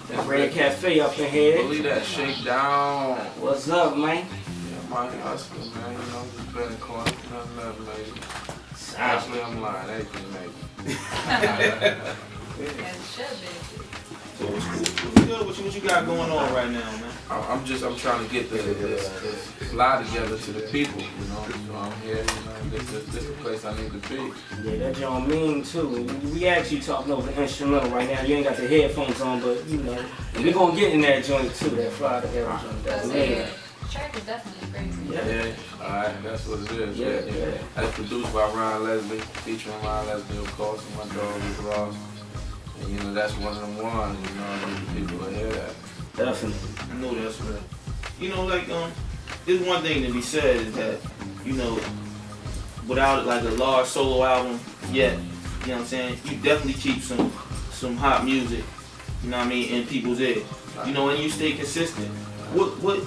That Red Cafe up in here. Believe that shake down. What's up, man? Yeah, my hustling, man. You know, just been in the corner, nothing maybe. Actually, I'm lying. Everything maybe. So what's good? What you got going on right now, man? I'm trying to get the fly together to the people, you know. So I'm here, you know, this is the place I need to be. Yeah, that John mean too. We actually talking over the instrumental right now. You ain't got the headphones on, but you know, we gonna get in that joint too, that fly together joint. That's the track is definitely crazy. Yeah. Alright, that's what it is. Yeah. That's produced by Ron Leslie, featuring Ron Leslie, of course, and my dog Rick Ross. And you know, that's one of them ones, you know, I need people to hear that. Definitely. I know that's right. You know, like there's one thing to be said is that, you know, without like a large solo album yet, you know what I'm saying, you definitely keep some hot music, you know what I mean, in people's ears. You know, and you stay consistent. What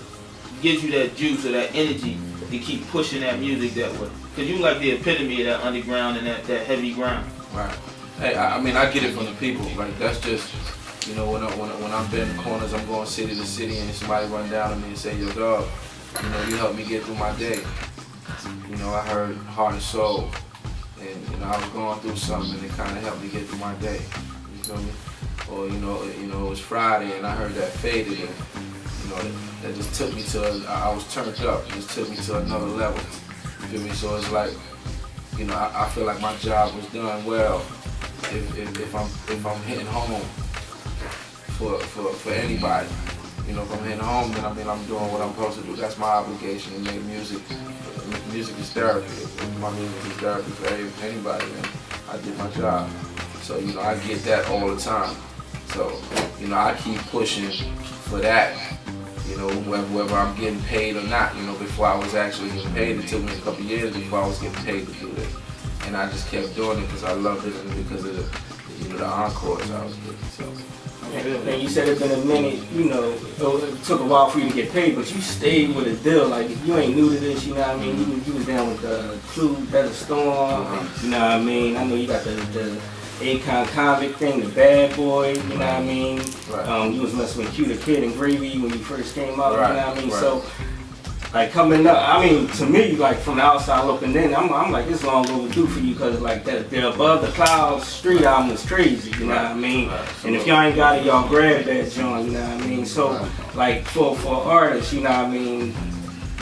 gives you that juice or that energy to keep pushing that music that way? Cause you like the epitome of that underground and that heavy ground. Right. Hey, I mean, I get it from the people. Like, that's just, you know, when I'm bending corners, I'm going city to city, and somebody run down to me and say, yo, dog, you know, you helped me get through my day. You know, I heard Heart and Soul, and, you know, I was going through something, and it kind of helped me get through my day. You feel me? Or, you know, it was Friday, and I heard that Faded, and, you know, that just took me to, I was turned up. It just took me to another level. You feel me? So it's like, you know, I feel like my job was done well. If I'm hitting home for anybody, you know, if I'm hitting home, then I mean I'm doing what I'm supposed to do. That's my obligation to make music. Music is therapy. If my music is therapy for anybody, then I did my job. So you know, I get that all the time. So you know, I keep pushing for that. You know, whether I'm getting paid or not. You know, before I was actually getting paid, it took me a couple years before I was getting paid to do this. And I just kept doing it because I loved it and because of the encores I was getting. So. And you said it's been a minute, you know, it took a while for you to get paid, but you stayed with a deal. Like, you ain't new to this, you know what I mean? You was down with the Clue, Desert Storm, you know what I mean? I know you got the convict thing, the bad boy, you know what I mean? Right. You was messing with Cobi&Cutty and Gravy when you first came out, right. You know what I mean? Right. So, like coming up, I mean, to me, like from the outside looking in, I'm like, it's long overdue for you because like the Above the Clouds Street album is crazy, you know what I mean? Right. And if y'all ain't got it, y'all grab that joint, you know what I mean? So like for artists, you know what I mean,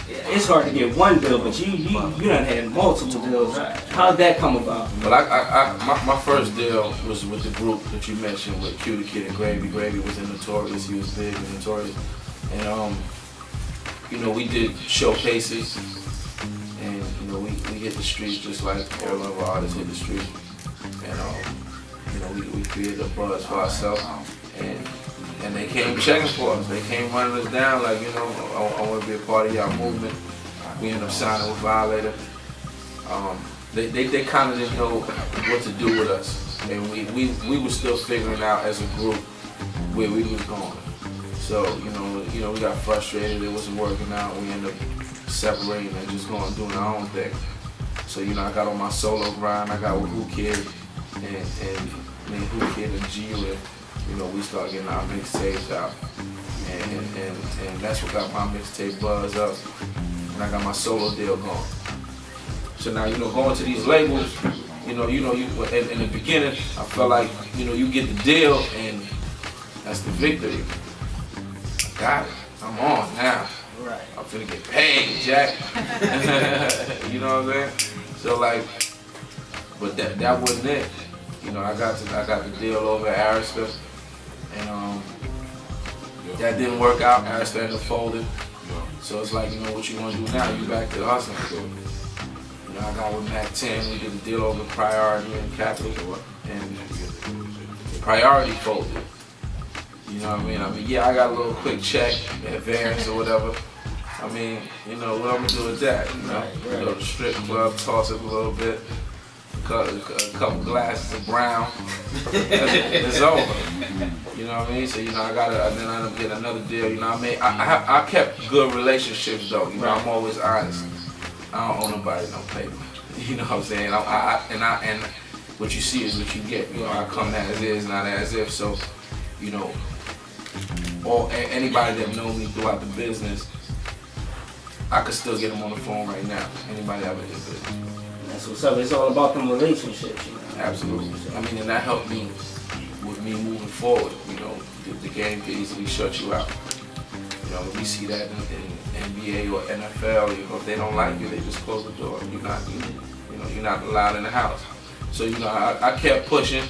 it's hard to get one deal, but you done had multiple deals. How'd that come about? Well, my first deal was with the group that you mentioned with Cobi&Cutty and Gravy. Gravy was in Notorious, he was big in Notorious. And you know, we did showcases, and you know, we hit the streets just like every one of our artists hit the street. And you know, we created a buzz for ourselves, and they came checking for us. They came running us down like, you know, I want to be a part of y'all movement. We ended up signing with Violator. They kind of didn't know what to do with us, and we were still figuring out as a group where we was going. So, you know, we got frustrated, it wasn't working out, we ended up separating and just going doing our own thing. So, you know, I got on my solo grind, I got with Who Kid, and me, Who Kid and G, and, you know, we started getting our mixtapes out. And that's what got my mixtape buzz up, and I got my solo deal going. So now, you know, going to these labels, you know, in the beginning, I felt like, you know, you get the deal, and that's the victory. Got it. I'm on now. Right. I'm finna get paid, Jack. You know what I'm saying? So like, but that wasn't it. You know, I got the deal over at Arista, and that didn't work out. Arista ended up folded. So it's like, you know, what you gonna do now? You back to hustling. You know, I got with Mac 10. We did a deal over Priority and Capital, and Priority folded. You know what I mean? Yeah, I got a little quick check, advance or whatever. I mean, you know, what I'm gonna do with that? You know, go to the strip club, toss it a little bit, a couple glasses of brown, it's over. You know what I mean? So, you know, then I ended up getting another deal. You know what I mean? I kept good relationships though. You know, I'm always honest. I don't owe nobody no paper. You know what I'm saying? And what you see is what you get. You know, I come as is, not as if. So, you know, anybody that know me throughout the business, I could still get them on the phone right now. Anybody ever did business. That's what's up. It's all about them relationships, you know. Absolutely. I mean, and that helped me with me moving forward. You know, the game could easily shut you out. You know, we see that in NBA or NFL. You know, if they don't like you, they just close the door. You're not allowed in the house. So you know, I kept pushing,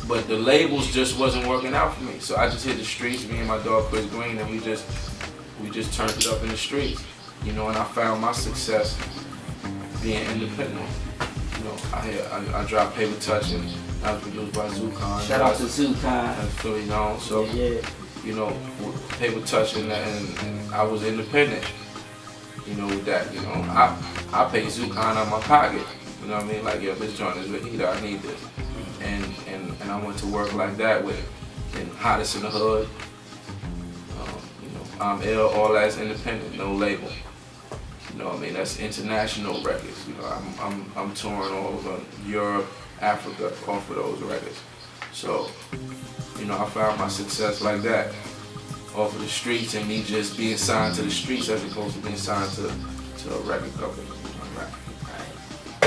but the labels just wasn't working out for me. So I just hit the streets. Me and my dog Chris Green, and we just turned it up in the streets. You know, and I found my success being independent. You know, I dropped Paper Touch, and I was produced by Zucon. Shout out to Zucon. You know, so yeah. You know, with Paper Touch and I was independent. You know, with that, you know, I paid Zucon out of my pocket. You know what I mean? Like, yo, this joint is with heater, I need this. And I went to work like that with it. And Hottest in the Hood. You know, I'm Ill, all that's independent, no label. You know what I mean? That's international records. You know, I'm touring all over Europe, Africa, off of those records. So, you know, I found my success like that. Off of the streets, and me just being signed to the streets as opposed to being signed to a record company.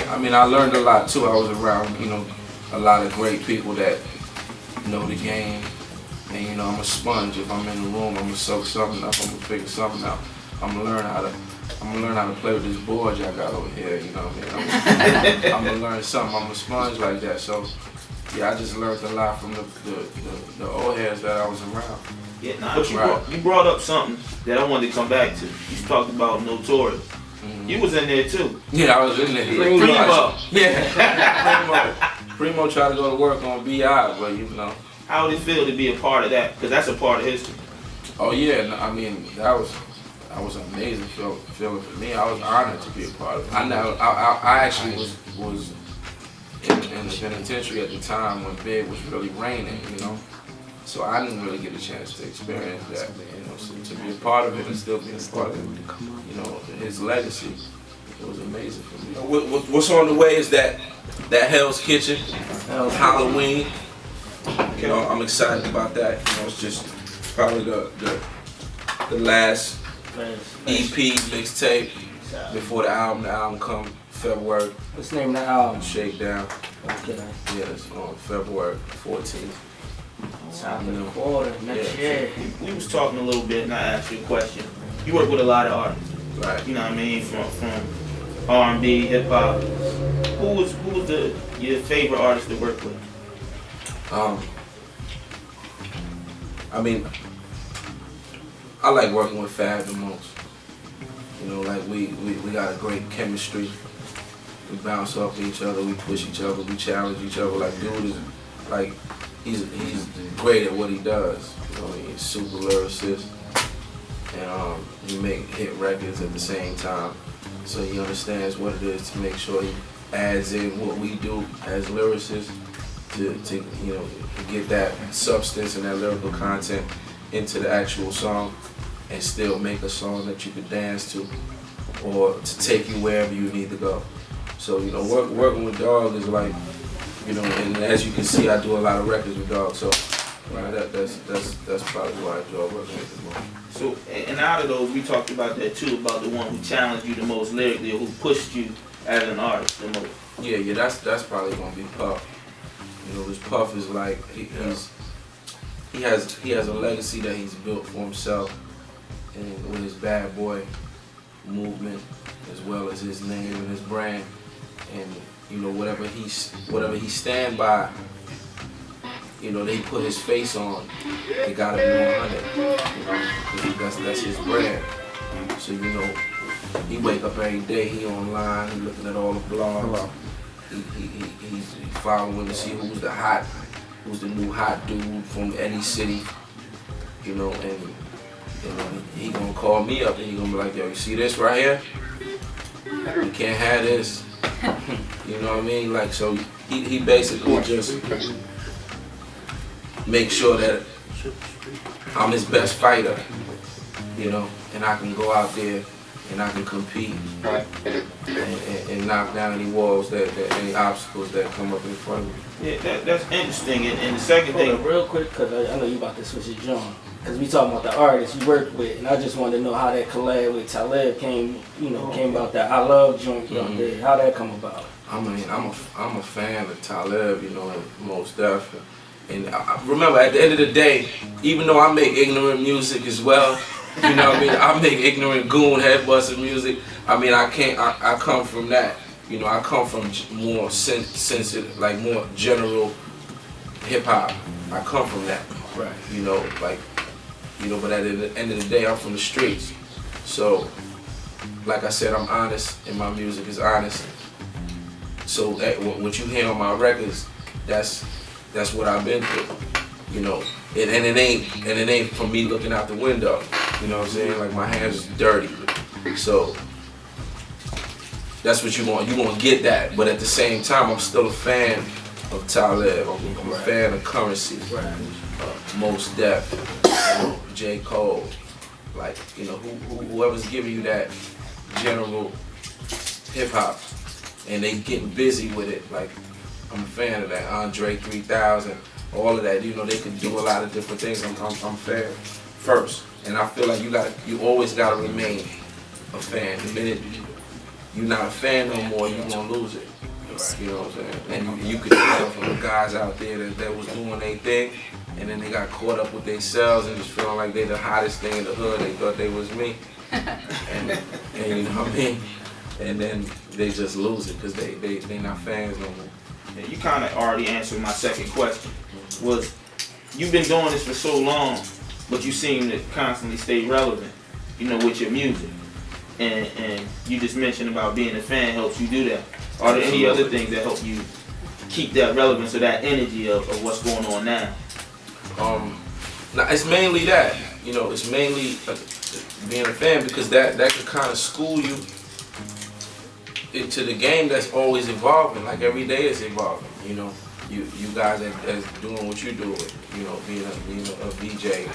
I mean, I learned a lot too. I was around, you know, a lot of great people that know the game. And you know, I'm a sponge. If I'm in the room, I'm gonna soak something up. I'm gonna figure something out. I'm gonna learn how to play with this board y'all got over here. You know what I mean? I'm gonna learn something. I'm a sponge like that. So yeah, I just learned a lot from the old heads that I was around. Yeah, nah, but you brought up something that I wanted to come back to. You talked about Notorious. Mm-hmm. You was in there too. Yeah, I was in there. Primo. Yeah. Primo tried to go to work on BI, but you know. How did it feel to be a part of that? Because that's a part of history. Oh yeah, I mean that was an amazing feeling for me. I was honored to be a part of it. I actually was in the penitentiary at the time when Big was really reigning, you know. So I didn't really get a chance to experience that, you know. So to be a part of it and still being a part of it, you know, his legacy, it was amazing for me. What's on the way is that Hell's Kitchen, Halloween. You know, I'm excited about that. You know, it's just probably the last EP mixtape before the album comes February. What's the name of the album? Shakedown. Okay. Yeah, it's on February 14th. Top of the quarter, next year. We was talking a little bit, and I asked you a question. You work with a lot of artists, right? You know what I mean, from R&B, hip hop. Who was your favorite artist to work with? I mean, I like working with Fab the most. You know, like we got a great chemistry. We bounce off each other, we push each other, we challenge each other. Like dude is like he's great at what he does. You know, he's super lyricist, and he make hit records at the same time. So he understands what it is to make sure he adds in what we do as lyricists to you know, get that substance and that lyrical content into the actual song and still make a song that you could dance to or to take you wherever you need to go. So, you know, working with Dog is like, you know, and as you can see, I do a lot of records with Dog. So, you know, that's probably why I enjoy working with him more. So, and out of those, we talked about that too, about the one who challenged you the most lyrically, or who pushed you as an artist the most. Yeah, that's probably gonna be Puff. You know, because Puff is like he has a legacy that he's built for himself, and with his Bad Boy movement, as well as his name and his brand, and you know whatever he stand by, you know, they put his face on. It gotta be 100. You know, because that's his brand. So you know, he wake up every day, he online, he looking at all the blogs. He's following to see who's the new hot dude from any city, you know, and he gonna call me up and he gonna be like, yo, you see this right here? You can't have this. You know what I mean? Like, so he basically just make sure that I'm his best fighter, you know, and I can go out there and I can compete and knock down any walls any obstacles that come up in front of me. Yeah, that's interesting. And the second Hold thing, up real quick, because I know you about to switch it, John. Because we talking about the artists you work with, and I just wanted to know how that collab with Talib came about that I Love joint out there. How that come about? I mean, I'm a fan of Talib, most definitely. And I remember, at the end of the day, even though I make ignorant music as well, you know what I mean? I make ignorant goon headbusting music. I mean, I come from that. I come from more sensitive, like more general hip hop. I come from that. Right. But at the end of the day, I'm from the streets. So, like I said, I'm honest, and my music is honest. So what you hear on my records, that's what I've been through. And it ain't from me looking out the window. You know what I'm saying? Like, my hands is dirty. So that's what you want. You want to get that. But at the same time, I'm still a fan of Talib. I'm a fan of Currency. Most Def, J. Cole. Like, whoever's giving you that general hip hop and they getting busy with it. Like, I'm a fan of that. Andre 3000, all of that. They could do a lot of different things. I'm a fan first. And I feel like you always gotta remain a fan. The minute you're not a fan no more, you're gonna lose it. You know what I'm saying? And you could tell from the guys out there that was doing their thing, and then they got caught up with themselves and just feeling like they the hottest thing in the hood. They thought they was me. And you know what I mean? And then they just lose it because they not fans no more. yeah, you kind of already answered my second question. Was you've been doing this for so long, but you seem to constantly stay relevant, with your music. And you just mentioned about being a fan helps you do that. Are there any other things that help you keep that relevance or that energy of what's going on now? Now it's mainly that. It's mainly being a fan, because that could kind of school you into the game that's always evolving. Like, every day is evolving. You guys as doing what you do, being a VJ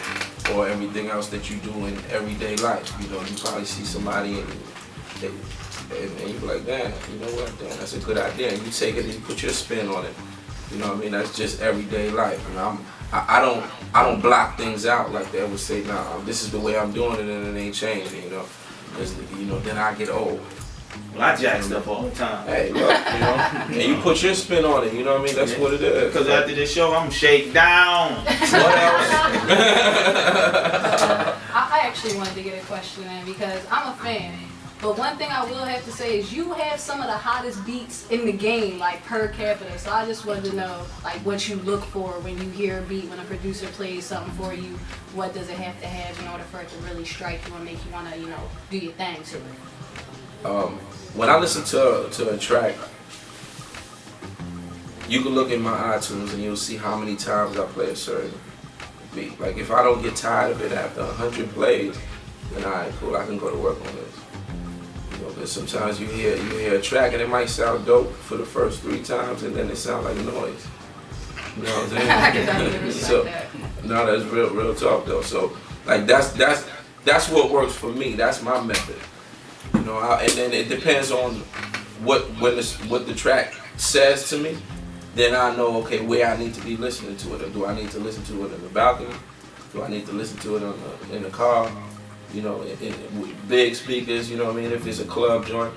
or everything else that you do in everyday life. You probably see somebody and you be like, damn, you know what, damn, that's a good idea. And you take it and you put your spin on it. You know what I mean? That's just everyday life. And I don't block things out like they would say, nah, this is the way I'm doing it and it ain't changing, Because, then I get old. Well, I jack stuff all the time. Hey, look, and you put your spin on it, you know what I mean? That's what it is. Because after this show, I'm shake down. What else? I actually wanted to get a question in because I'm a fan. But one thing I will have to say is you have some of the hottest beats in the game, like per capita. So I just wanted to know, like, what you look for when you hear a beat, when a producer plays something for you. What does it have to have in order for it to really strike you and make you want to, do your thing to it? When I listen to a track, you can look at my iTunes and you'll see how many times I play a certain beat. Like, if I don't get tired of it after 100 plays, then alright, cool, I can go to work on this. Because sometimes you hear a track and it might sound dope for the first 3 times and then it sounds like noise. You know what I'm saying? I can definitely respect that. No, that's real talk though. So, like, that's what works for me. That's my method. And then it depends on what the track says to me. Then I know, okay, where I need to be listening to it. Or do I need to listen to it in the balcony? Do I need to listen to it in the car? With big speakers. You know what I mean? If it's a club joint.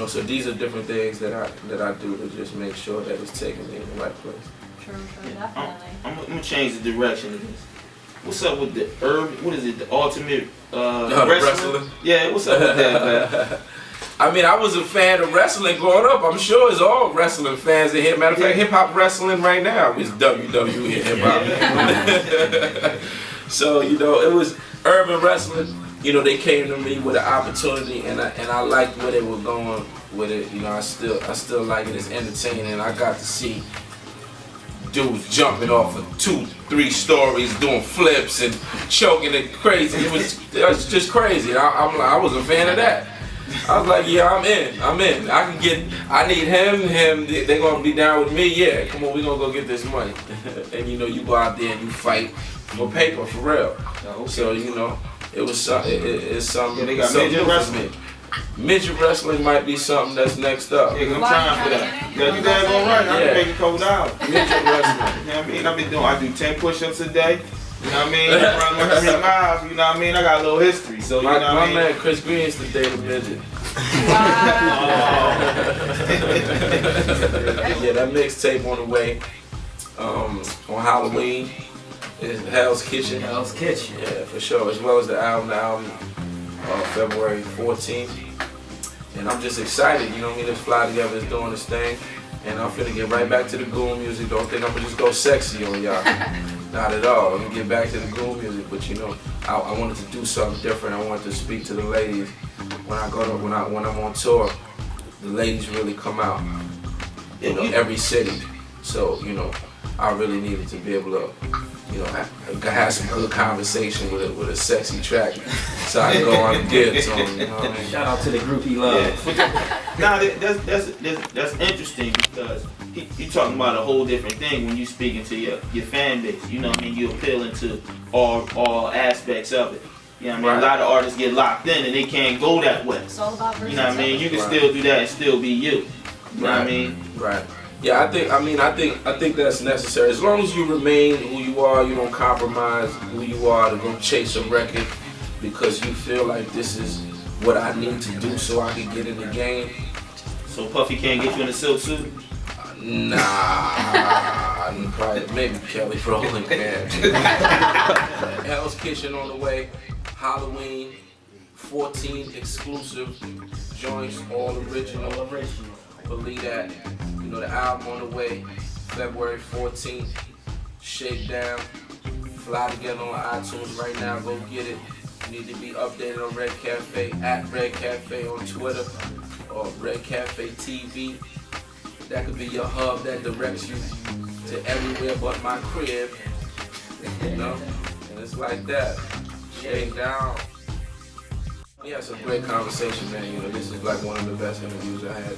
So these are different things that I do to just make sure that it's taking me in the right place. True, definitely. I'm gonna change the direction of this. What's up with the the ultimate wrestling? Yeah, what's up with that, man? I mean, I was a fan of wrestling growing up. I'm sure it's all wrestling fans in here. Matter of fact, hip hop wrestling right now is WWE hip hop. So it was urban wrestling. They came to me with an opportunity, and I liked where they were going with it. I still like it. It's entertaining. I got to see dudes jumping off of 2-3 stories, doing flips and choking it crazy. It was just crazy. I was a fan of that. I was like, yeah, I'm in. I need him, they gonna be down with me, yeah, come on, we gonna go get this money. And you go out there and you fight for paper, for real. Okay. So, It was something. It's something. Yeah, they got something midget new for wrestling. me. Midget wrestling might be something that's next up. Yeah, 'cause I'm trying for that. Yeah, you damn all right. I Yeah. can make a couple dollars. Midget wrestling. You know what I mean? I do 10 push-ups a day. You know what I mean? I run 100 miles. You know what I mean? I got a little history. So, you know My what I mean? man Chris Green used to date a midget. Yeah, that mixtape on the way. On Halloween is Hell's Kitchen. Hell's Kitchen. Yeah, for sure. As well as the album February 14th. And I'm just excited, you know what I mean? This Fly Together is doing this thing. And I'm finna get right back to the goon music. Don't think I'm gonna just go sexy on y'all. Not at all. I'm gonna get back to the goon music, but you know, I wanted to do something different. I wanted to speak to the ladies. When I'm on tour, the ladies really come out. You know, every city. So, you know, I really needed to be able to, you know, have some good conversation with a sexy track, so I can go on and get to them. You know what I mean? Shout out to the group he loves. Now that's interesting because you talking about a whole different thing when you speaking to your fan base. You know what I mean? You appealing to all aspects of it. You know what I mean? Right. A lot of artists get locked in and they can't go that way. It's all about versatility. You know what I mean? You can Right. still do that and still be you. You know what I mean? Right. Yeah, I think that's necessary. As long as you remain who you are, you don't compromise who you are to go chase a record because you feel like this is what I need to do so I can get in the game. So Puffy can't get you in a silk suit? Nah, probably maybe Kelly Rowland can. Hell's Kitchen on the way. Halloween, 14 exclusive joints, all original. Believe that. You know, the album on the way, February 14th. Shakedown. Fly Together on iTunes right now. Go get it. You need to be updated on Red Cafe, at Red Cafe on Twitter, or Red Cafe TV. That could be your hub that directs you to everywhere but my crib. You know? And it's like that. Shakedown. We had some great conversation, man. You know, this is like one of the best interviews I had.